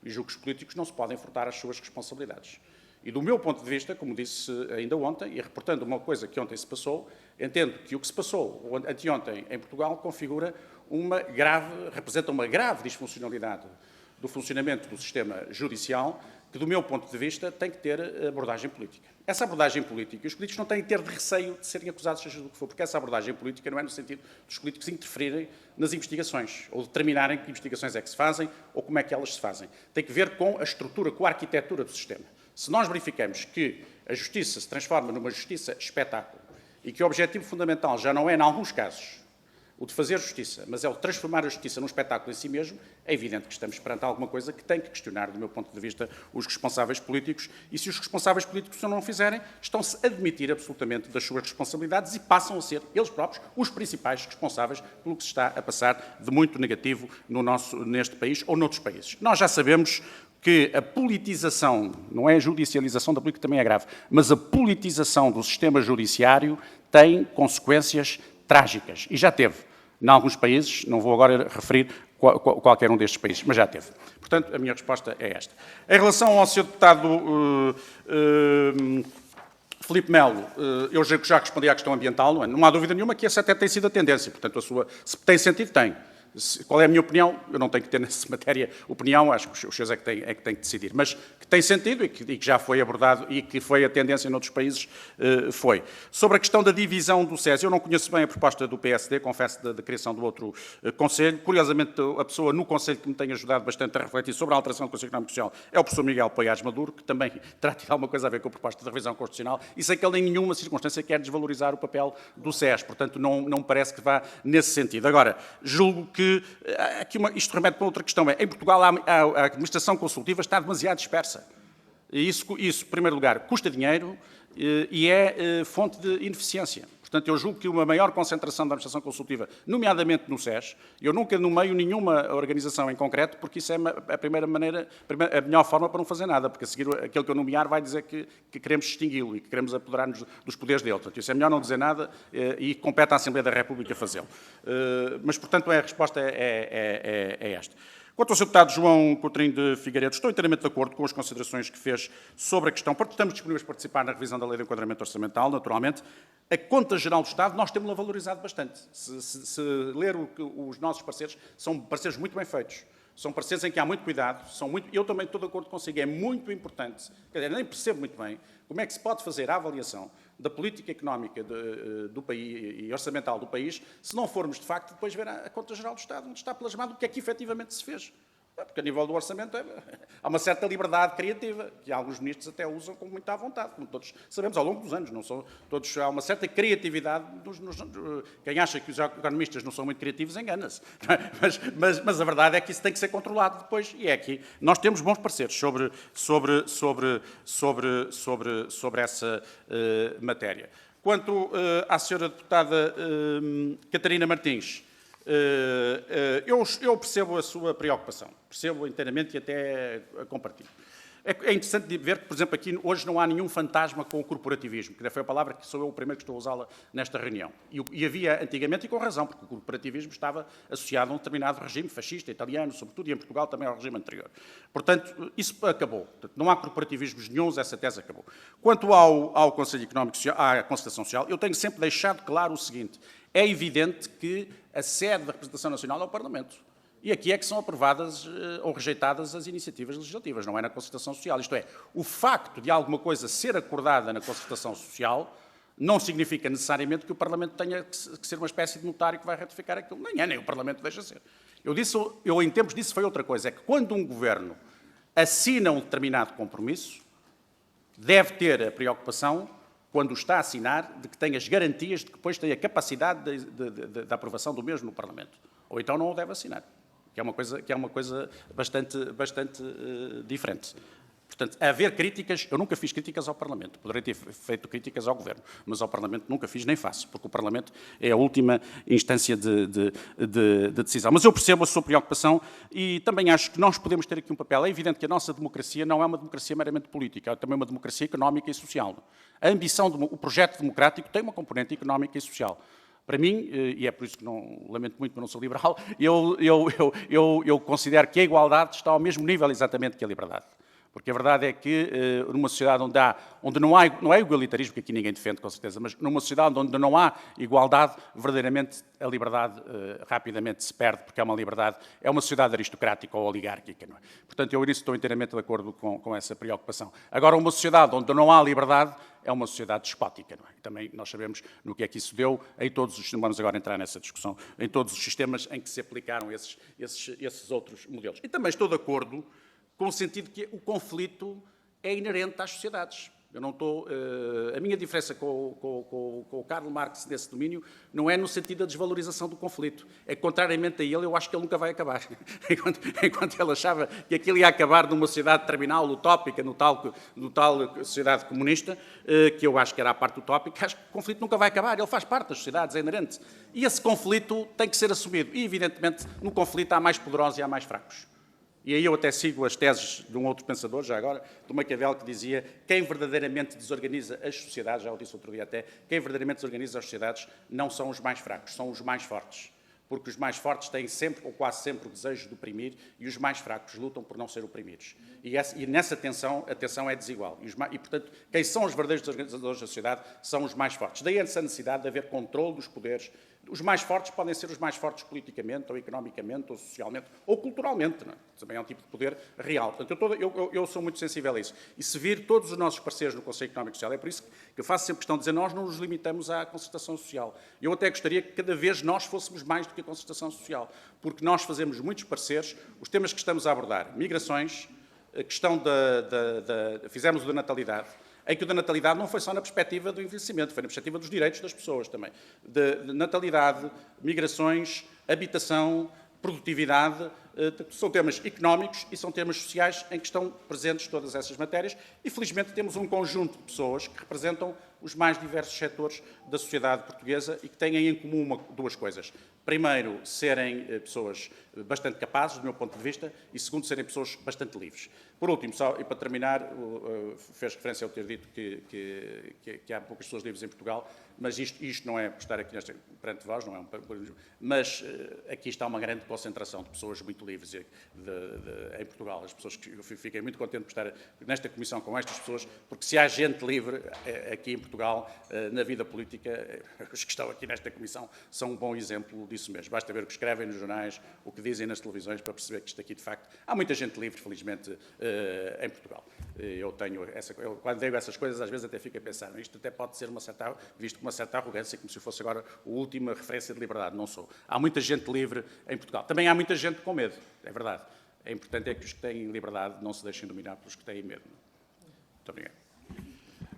E julgo que os políticos não se podem furtar às suas responsabilidades. E do meu ponto de vista, como disse ainda ontem, e reportando uma coisa que ontem se passou, entendo que o que se passou anteontem em Portugal representa uma grave disfuncionalidade do funcionamento do sistema judicial, que do meu ponto de vista tem que ter abordagem política. Essa abordagem política, os políticos não têm que ter de receio de serem acusados, seja do que for, porque essa abordagem política não é no sentido dos políticos interferirem nas investigações, ou determinarem que investigações é que se fazem, ou como é que elas se fazem. Tem que ver com a estrutura, com a arquitetura do sistema. Se nós verificamos que a justiça se transforma numa justiça espetáculo, e que o objetivo fundamental já não é, em alguns casos, o de fazer justiça, mas é o de transformar a justiça num espetáculo em si mesmo, é evidente que estamos perante alguma coisa que tem que questionar, do meu ponto de vista, os responsáveis políticos, e se os responsáveis políticos não o fizerem, estão-se a admitir absolutamente das suas responsabilidades e passam a ser, eles próprios, os principais responsáveis pelo que se está a passar de muito negativo neste país ou noutros países. Nós já sabemos que a politização, não é a judicialização da política, também é grave, mas a politização do sistema judiciário tem consequências trágicas, e já teve. Em alguns países, não vou agora referir qualquer um destes países, mas já teve. Portanto, a minha resposta é esta. Em relação ao Sr. Deputado Filipe Melo, eu já respondi à questão ambiental, não há dúvida nenhuma que essa até tem sido a tendência, portanto, se tem sentido, tem. Qual é a minha opinião? Eu não tenho que ter nessa matéria opinião, acho que os senhores é que têm que decidir. Mas que tem sentido e que já foi abordado e que foi a tendência noutros países, foi. Sobre a questão da divisão do SES, eu não conheço bem a proposta do PSD, confesso, da criação do outro Conselho. Curiosamente, a pessoa no Conselho que me tem ajudado bastante a refletir sobre a alteração do Conselho Económico e Social é o professor Miguel Poiares Maduro, que também terá tido alguma coisa a ver com a proposta da revisão constitucional, e sei que ele em nenhuma circunstância quer desvalorizar o papel do SES, portanto, não me parece que vá nesse sentido. Agora, julgo que isto remete para outra questão. Em Portugal, a administração consultiva está demasiado dispersa. E isso, em primeiro lugar, custa dinheiro e é fonte de ineficiência. Portanto, eu julgo que uma maior concentração da administração consultiva, nomeadamente no SES, eu nunca nomeio nenhuma organização em concreto, porque isso é a melhor forma para não fazer nada, porque a seguir aquele que eu nomear vai dizer que queremos extingui-lo e que queremos apoderar-nos dos poderes dele. Portanto, isso é melhor não dizer nada e compete à Assembleia da República fazê-lo. Mas, portanto, a resposta é esta. Quanto ao Sr. Deputado João Coutinho de Figueiredo, estou inteiramente de acordo com as considerações que fez sobre a questão. Estamos disponíveis para participar na revisão da Lei de Enquadramento Orçamental, naturalmente. A Conta Geral do Estado, nós temos-la valorizado bastante. Se ler os nossos pareceres, são pareceres muito bem feitos. São pareceres em que há muito cuidado. Eu também estou de acordo consigo. É muito importante, quer dizer, nem percebo muito bem como é que se pode fazer a avaliação da política económica do país e orçamental do país, se não formos, de facto, depois ver a Conta Geral do Estado, onde está plasmado o que é que efetivamente se fez. Porque a nível do orçamento há uma certa liberdade criativa, que alguns ministros até usam com muita vontade, como todos sabemos ao longo dos anos. Não são todos, há uma certa criatividade. Quem acha que os economistas não são muito criativos engana-se. Mas a verdade é que isso tem que ser controlado depois. E é aqui. Nós temos bons pareceres sobre essa matéria. Quanto à senhora deputada Catarina Martins, eu percebo a sua preocupação, percebo inteiramente e até a compartilho. É interessante ver que, por exemplo, aqui hoje não há nenhum fantasma com o corporativismo, que foi a palavra que sou eu o primeiro que estou a usá-la nesta reunião. E havia antigamente, e com razão, porque o corporativismo estava associado a um determinado regime fascista, italiano, sobretudo, e em Portugal também ao regime anterior. Portanto, isso acabou. Portanto, não há corporativismos nenhuns, essa tese acabou. Quanto ao Conselho Económico Social, à Concertação Social, eu tenho sempre deixado claro o seguinte: é evidente que a sede da representação nacional é o Parlamento. E aqui é que são aprovadas ou rejeitadas as iniciativas legislativas, não é na concertação social. Isto é, o facto de alguma coisa ser acordada na concertação social não significa necessariamente que o Parlamento tenha que ser uma espécie de notário que vai ratificar aquilo. Nem o Parlamento deixa ser. Eu em tempos disso foi outra coisa, é que quando um governo assina um determinado compromisso, deve ter a preocupação, quando o está a assinar, de que tenha as garantias de que depois tem a capacidade de aprovação do mesmo no Parlamento. Ou então não o deve assinar. Que é uma coisa bastante diferente. Portanto, haver críticas, eu nunca fiz críticas ao Parlamento, poderei ter feito críticas ao Governo, mas ao Parlamento nunca fiz nem faço, porque o Parlamento é a última instância de decisão. Mas eu percebo a sua preocupação e também acho que nós podemos ter aqui um papel. É evidente que a nossa democracia não é uma democracia meramente política, é também uma democracia económica e social. A ambição, o projeto democrático tem uma componente económica e social. Para mim, e é por isso que não lamento muito, mas não sou liberal, eu considero que a igualdade está ao mesmo nível exatamente que a liberdade. Porque a verdade é que numa sociedade onde não é igualitarismo, que aqui ninguém defende com certeza, mas numa sociedade onde não há igualdade, verdadeiramente a liberdade rapidamente se perde, porque é uma sociedade aristocrática ou oligárquica. Não é? Portanto, eu nisso estou inteiramente de acordo com essa preocupação. Agora, uma sociedade onde não há liberdade é uma sociedade despótica. Não é? E também nós sabemos no que é que isso deu em todos os, vamos agora entrar nessa discussão, em todos os sistemas em que se aplicaram esses outros modelos. E também estou de acordo com o sentido que o conflito é inerente às sociedades. Eu não estou, a minha diferença com o Karl Marx nesse domínio não é no sentido da desvalorização do conflito. É que, contrariamente a ele, eu acho que ele nunca vai acabar. Enquanto ele achava que aquilo ia acabar numa sociedade terminal, utópica, no tal sociedade comunista, que eu acho que era a parte utópica, acho que o conflito nunca vai acabar. Ele faz parte das sociedades, é inerente. E esse conflito tem que ser assumido. E, evidentemente, no conflito há mais poderosos e há mais fracos. E aí eu até sigo as teses de um outro pensador, já agora, do Maquiavel, que dizia quem verdadeiramente desorganiza as sociedades, já o disse outro dia até, quem verdadeiramente desorganiza as sociedades não são os mais fracos, são os mais fortes. Porque os mais fortes têm sempre, ou quase sempre, o desejo de oprimir e os mais fracos lutam por não ser oprimidos. E nessa tensão, a tensão é desigual. E, portanto, quem são os verdadeiros desorganizadores da sociedade são os mais fortes. Daí essa necessidade de haver controle dos poderes. Os mais fortes podem ser os mais fortes politicamente, ou economicamente, ou socialmente, ou culturalmente. Não é? Também é um tipo de poder real. Portanto, eu sou muito sensível a isso. E se vir todos os nossos parceiros no Conselho Económico e Social, é por isso que eu faço sempre questão de dizer nós não nos limitamos à concertação social. Eu até gostaria que cada vez nós fôssemos mais do que a concertação social, porque nós fazemos muitos parceiros, os temas que estamos a abordar, migrações, a questão fizemos o da natalidade, em que o da natalidade não foi só na perspectiva do envelhecimento, foi na perspectiva dos direitos das pessoas também. De natalidade, migrações, habitação, produtividade, são temas económicos e são temas sociais em que estão presentes todas essas matérias e, felizmente, temos um conjunto de pessoas que representam os mais diversos setores da sociedade portuguesa e que têm em comum duas coisas. Primeiro, serem pessoas bastante capazes, do meu ponto de vista, e segundo, serem pessoas bastante livres. Por último, só e para terminar, fez referência ao ter dito que há poucas pessoas livres em Portugal, mas isto não é por estar aqui perante vós, não é mas aqui está uma grande concentração de pessoas muito livres em Portugal. As pessoas que eu fiquei muito contente por estar nesta comissão com estas pessoas, porque se há gente livre aqui em Portugal, na vida política, os que estão aqui nesta comissão são um bom exemplo disso mesmo. Basta ver o que escrevem nos jornais, o que dizem nas televisões, para perceber que isto aqui, de facto, há muita gente livre, felizmente, em Portugal. Quando digo essas coisas, às vezes até fico a pensar, isto até pode ser visto com uma certa arrogância, como se eu fosse agora a última referência de liberdade. Não sou. Há muita gente livre em Portugal. Também há muita gente com medo, é verdade. É importante é que os que têm liberdade não se deixem dominar pelos que têm medo. Muito obrigado.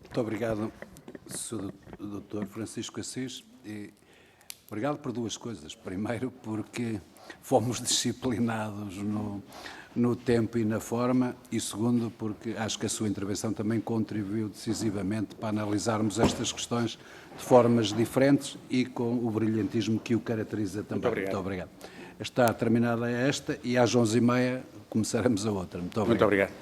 Muito obrigado, Sr. Dr. Francisco Assis. E obrigado por duas coisas. Primeiro, porque fomos disciplinados no tempo e na forma, e segundo, porque acho que a sua intervenção também contribuiu decisivamente para analisarmos estas questões de formas diferentes e com o brilhantismo que o caracteriza também. Muito obrigado. Está terminada esta e às 11h30 começaremos a outra. Muito obrigado. Muito obrigado.